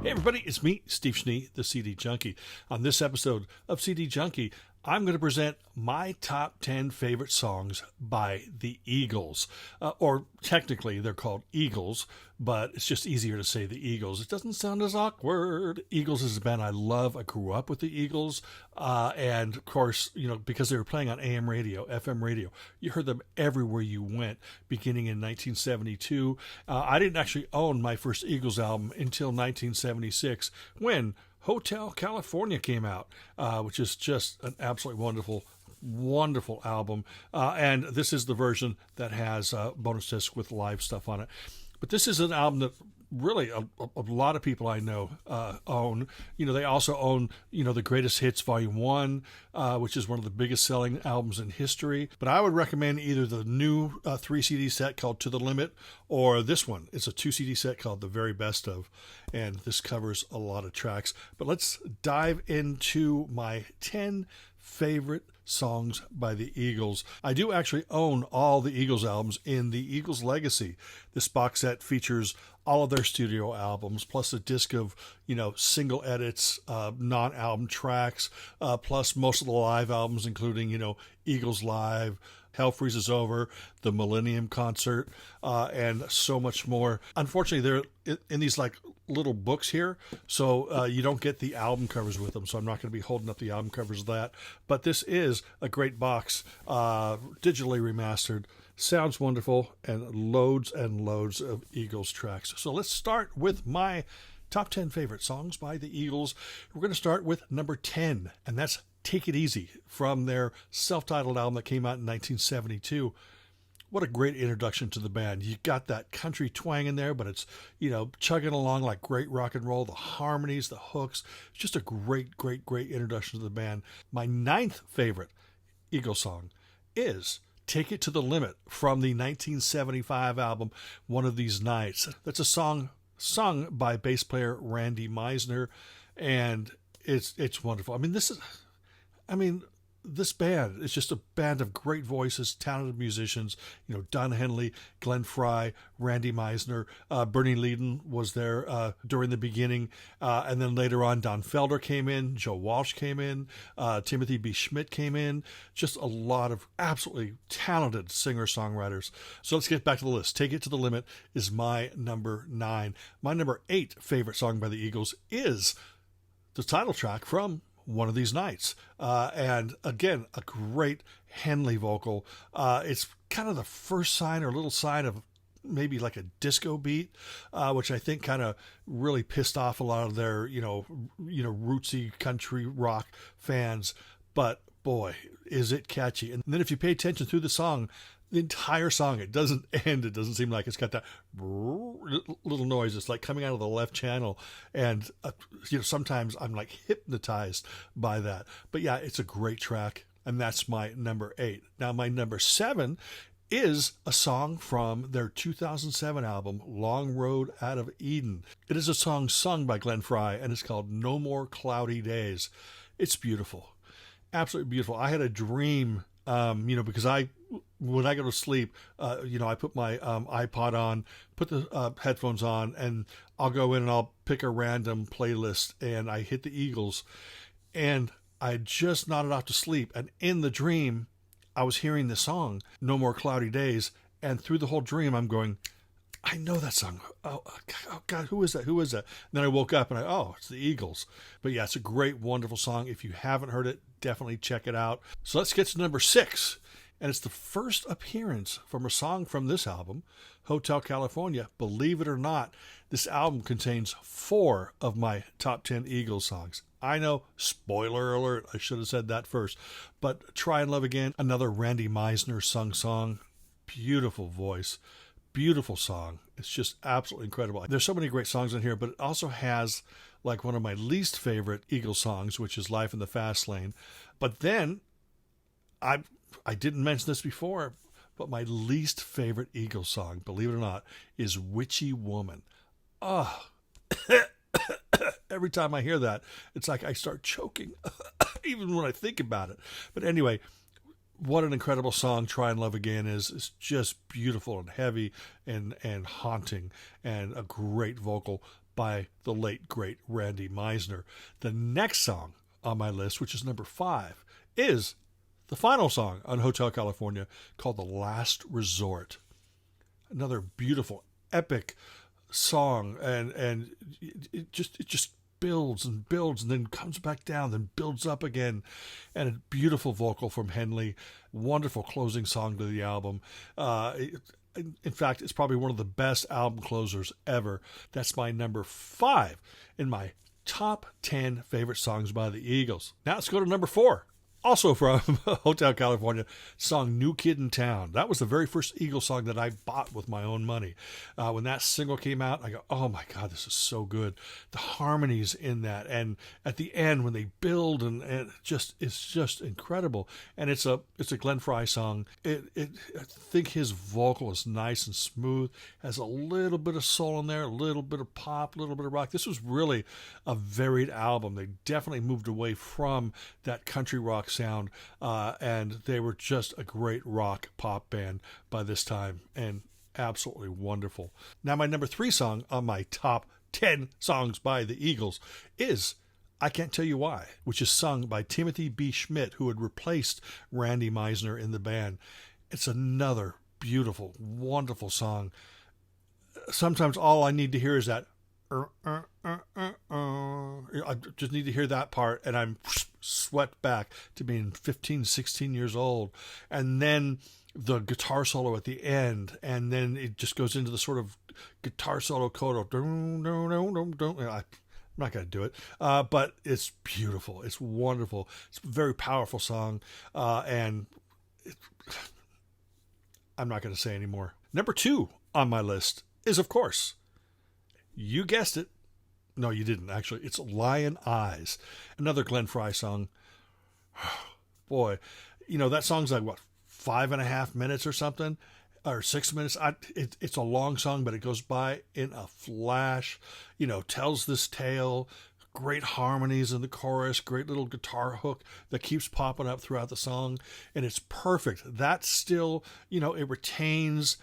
Hey everybody, it's me, Steve Schnee, the CD Junkie. On this episode of CD Junkie, I'm going to present my top 10 favorite songs by the Eagles. Or technically, they're called Eagles, but it's just easier to say the Eagles. It doesn't sound as awkward. Eagles is a band I love. I grew up with the Eagles. And of course, because they were playing on AM radio, FM radio, you heard them everywhere you went, beginning in 1972. I didn't actually own my first Eagles album until 1976, when Hotel California came out, which is just an absolutely wonderful album. And this is the version that has a bonus disc with live stuff on it. But this is an album that really a lot of people I know own. They also own, the Greatest Hits Volume 1, which is one of the biggest selling albums in history. But I would recommend either the new 3 CD set called To the Limit, or this one. It's a 2 CD set called The Very Best Of, and this covers a lot of tracks. But let's dive into my 10 favorite songs by the Eagles. I do actually own all the Eagles albums in the Eagles Legacy. This box set features all of their studio albums, plus a disc of, single edits, non-album tracks, plus most of the live albums, including, Eagles Live, Hell Freezes Over, the Millennium Concert, and so much more. Unfortunately, they're in these little books here, so you don't get the album covers with them, so I'm not going to be holding up the album covers of that. But this is a great box, digitally remastered. Sounds wonderful, and loads of Eagles tracks. So let's start with my top 10 favorite songs by the Eagles. We're going to start with number 10, and that's Take It Easy, from their self-titled album that came out in 1972. What a great introduction to the band. You got that country twang in there, but it's, chugging along like great rock and roll. The harmonies, the hooks, it's just a great introduction to the band. My 9th favorite Eagles song is Take It to the Limit, from the 1975 album One of These Nights. That's a song sung by bass player Randy Meisner, and it's wonderful. This band is just a band of great voices, talented musicians. Don Henley, Glenn Frey, Randy Meisner, Bernie Leadon was there during the beginning, and then later on Don Felder came in, Joe Walsh came in, Timothy B. Schmidt came in. Just a lot of absolutely talented singer-songwriters. So let's get back to the list. Take It to the Limit is my number 9. My number 8 favorite song by the Eagles is the title track from One of These Nights. And again, a great Henley vocal. It's kind of the first sign or little sign of maybe like a disco beat, which I think kind of really pissed off a lot of their, rootsy country rock fans. But boy, is it catchy. And then if you pay attention through the song, the entire song, it doesn't end. It doesn't seem like it's got that little noise. It's like coming out of the left channel. And, sometimes I'm like hypnotized by that. But yeah, it's a great track. And that's my number 8. Now, my number 7 is a song from their 2007 album, Long Road Out of Eden. It is a song sung by Glenn Frey, and it's called No More Cloudy Days. It's beautiful. Absolutely beautiful. I had a dream, because when I go to sleep, I put my iPod on, put the headphones on, and I'll go in and I'll pick a random playlist, and I hit the Eagles, and I just nodded off to sleep, and in the dream, I was hearing the song, No More Cloudy Days, and through the whole dream, I'm going, I know that song. Oh God, who is that? And then I woke up and it's the Eagles. But yeah, it's a great, wonderful song. If you haven't heard it, definitely check it out. So let's get to number 6. And it's the first appearance from a song from this album, Hotel California. Believe it or not, this album contains 4 of my top 10 Eagles songs. I know, spoiler alert, I should have said that first. But Try and Love Again, another Randy Meisner sung song. Beautiful voice. Beautiful song. It's just absolutely incredible. There's so many great songs in here, but it also has like one of my least favorite Eagles songs, which is Life in the Fast Lane. But then, I didn't mention this before, but my least favorite Eagles song, believe it or not, is Witchy Woman. Every time I hear that, it's like I start choking, even when I think about it. But anyway, what an incredible song Try and Love Again is. It's just beautiful and heavy and haunting, and a great vocal by the late, great Randy Meisner. The next song on my list, which is number 5, is the final song on Hotel California, called The Last Resort. Another beautiful, epic song, and it just builds and builds and then comes back down, then builds up again, and a beautiful vocal from Henley. Wonderful closing song to the album. In fact, it's probably one of the best album closers ever. That's my number 5 in my top 10 favorite songs by the Eagles. Now let's go to number 4. Also from Hotel California, song New Kid in Town. That was the very first Eagles song that I bought with my own money. When that single came out, I go, oh my God, this is so good. The harmonies in that, and at the end when they build, and it's just incredible. And it's a Glenn Frey song. I think his vocal is nice and smooth, has a little bit of soul in there, a little bit of pop, a little bit of rock. This was really a varied album. They definitely moved away from that country rock sound, and they were just a great rock pop band by this time, and absolutely wonderful. Now my number 3 song on my top 10 songs by the Eagles is I Can't Tell You Why, which is sung by Timothy B. Schmidt, who had replaced Randy Meisner in the band. It's another beautiful, wonderful song. Sometimes all I need to hear is that I just need to hear that part, and I'm swept back to being 15, 16 years old. And then the guitar solo at the end, and then it just goes into the sort of guitar solo coda. I'm not going to do it, but it's beautiful. It's wonderful. It's a very powerful song, and I'm not going to say any more. Number 2 on my list is, of course, you guessed it. No, you didn't, actually. It's Lion Eyes, another Glenn Frey song. Boy, that song's like, what, 5.5 minutes or something? Or 6 minutes? It's a long song, but it goes by in a flash. Tells this tale. Great harmonies in the chorus, great little guitar hook that keeps popping up throughout the song, and it's perfect. That still, it retains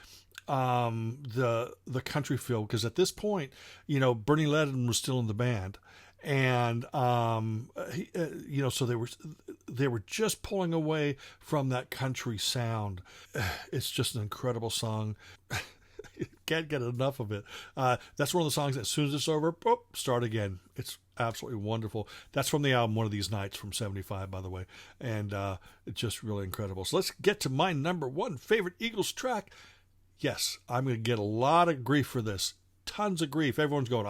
the country feel, because at this point, Bernie Leadon was still in the band, and so they were just pulling away from that country sound. It's just an incredible song. Can't get enough of it. That's one of the songs that as soon as it's over, start again. It's absolutely wonderful. That's from the album One of These Nights from 75, by the way, and it's just really incredible. So let's get to my number 1 favorite Eagles track. Yes, I'm going to get a lot of grief for this. Tons of grief. Everyone's going,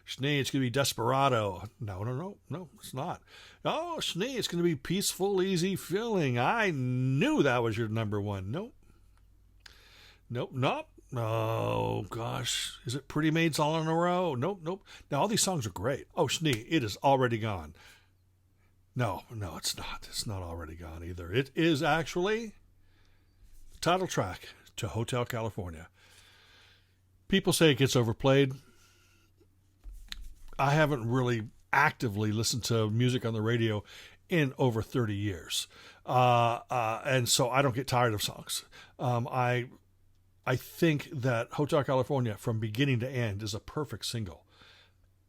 Schnee, it's going to be Desperado. No, it's not. Oh, Schnee, it's going to be Peaceful, Easy Feeling. I knew that was your number 1. Nope. Oh, gosh. Is it Pretty Maids All in a Row? Nope. Now, all these songs are great. Oh, Schnee, It Is Already Gone. No, it's not. It's not already gone either. It is actually the title track to Hotel California. People say it gets overplayed. I haven't really actively listened to music on the radio in over 30 years. And so I don't get tired of songs. I think that Hotel California, from beginning to end, is a perfect single.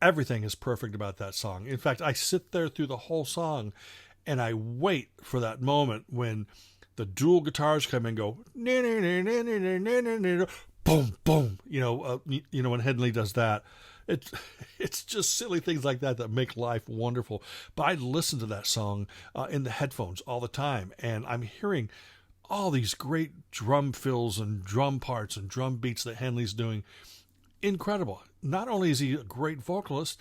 Everything is perfect about that song. In fact, I sit there through the whole song and I wait for that moment when the dual guitars come and go, boom, boom. When Henley does that, it's just silly things like that make life wonderful. But I listen to that song in the headphones all the time, and I'm hearing all these great drum fills and drum parts and drum beats that Henley's doing. Incredible. Not only is he a great vocalist,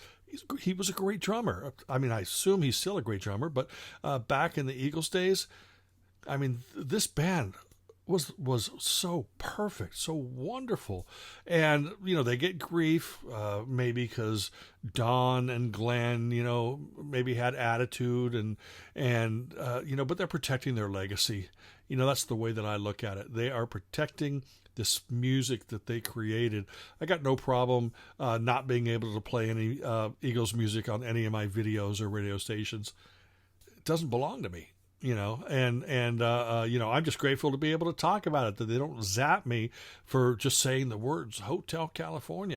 he was a great drummer. I mean, I assume he's still a great drummer, but back in the Eagles days, I mean, this band was so perfect, so wonderful. And, they get grief, maybe because Don and Glenn, maybe had attitude and but they're protecting their legacy. That's the way that I look at it. They are protecting this music that they created. I got no problem not being able to play any Eagles music on any of my videos or radio stations. It doesn't belong to me. I'm just grateful to be able to talk about it, that they don't zap me for just saying the words Hotel California.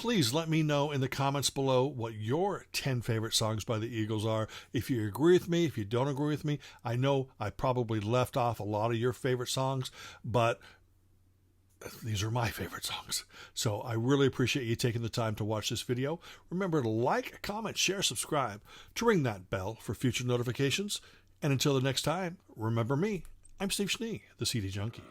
Please let me know in the comments below what your 10 favorite songs by the Eagles are. If you agree with me, if you don't agree with me, I know I probably left off a lot of your favorite songs, but these are my favorite songs. So I really appreciate you taking the time to watch this video. Remember to like, comment, share, subscribe, to ring that bell for future notifications. And until the next time, remember me. I'm Steve Schnee, the CD Junkie.